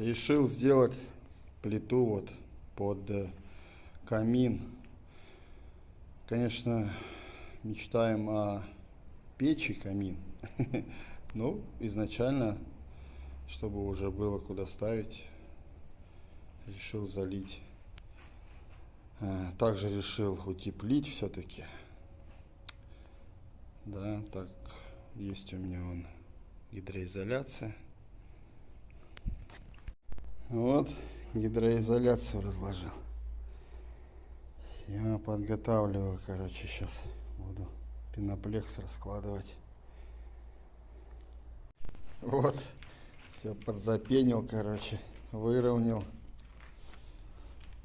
решил сделать плиту вот под камин. Конечно, мечтаем о печи камин. Ну, изначально, чтобы уже было куда ставить, решил залить. Также решил утеплить все-таки. Да, так есть у меня гидроизоляция. Вот, гидроизоляцию разложил. Я подготавливаю, короче, сейчас буду пеноплекс раскладывать. Вот, все подзапенил, короче, выровнял.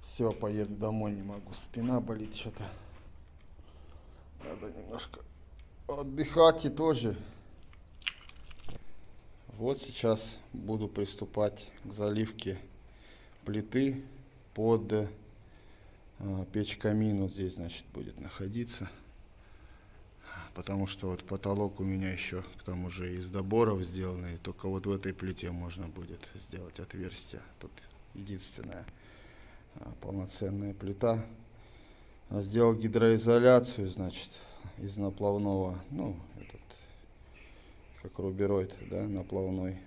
Все, поеду домой, не могу, спина болит что-то. Надо немножко отдыхать и тоже. Вот сейчас буду приступать к заливке плиты под печь-камин. Вот здесь, значит, будет находиться. Потому что вот потолок у меня еще к тому же из доборов сделанный. Только вот в этой плите можно будет сделать отверстие. Тут единственная полноценная плита. Сделал гидроизоляцию, значит, из наплавного, ну, этот, как рубероид, да, наплавной.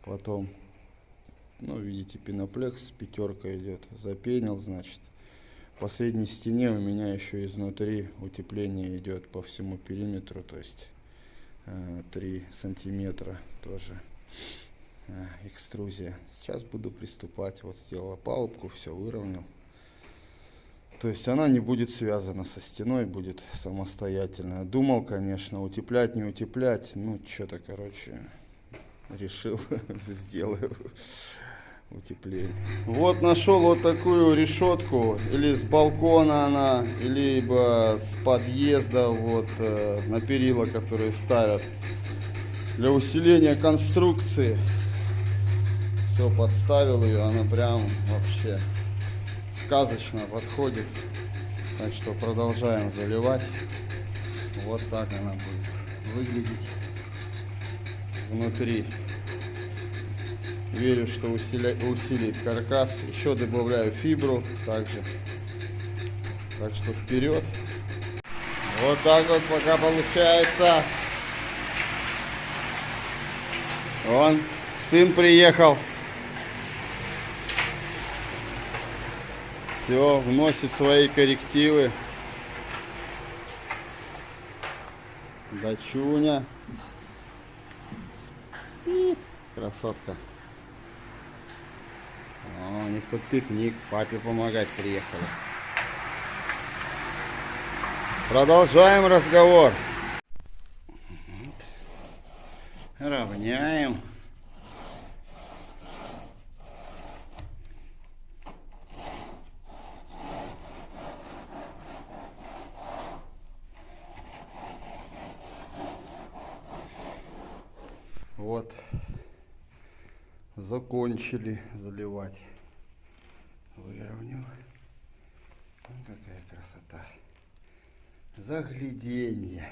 Потом, ну, видите, пеноплекс, пятерка идет. Запенил, значит. В последней стене у меня еще изнутри утепление идет по всему периметру, то есть 3 сантиметра тоже экструзия. Сейчас буду приступать. Вот сделала палубку, все выровнял. То есть она не будет связана со стеной, будет самостоятельно. Думал, конечно, утеплять, не утеплять. Ну, что-то, короче, решил, сделаю утепление. Вот нашел вот такую решетку. Или с балкона она, либо с подъезда, вот на перила, которые ставят для усиления конструкции. Все, подставил ее, она прям вообще сказочно подходит. Так что продолжаем заливать. Вот так она будет выглядеть внутри. Верю, что усилит каркас. Еще добавляю фибру также. Так что вперед. Вот так вот пока получается. Вон, сын приехал. Все, вносит свои коррективы. Дочуня. Спит. Красотка. О, у них тут пикник. Папе помогать приехали. Продолжаем разговор. Равняем. Вот, закончили заливать. Выровнял. Вон какая красота. Загляденье.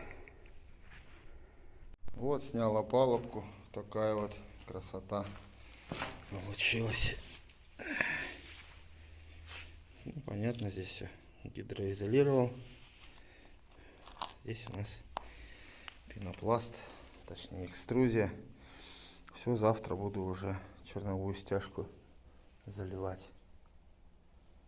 Вот, сняла палубку. Такая вот красота получилась. Ну, понятно, здесь все гидроизолировал. Здесь у нас пенопласт, точнее экструзия. Все, завтра буду уже черновую стяжку заливать.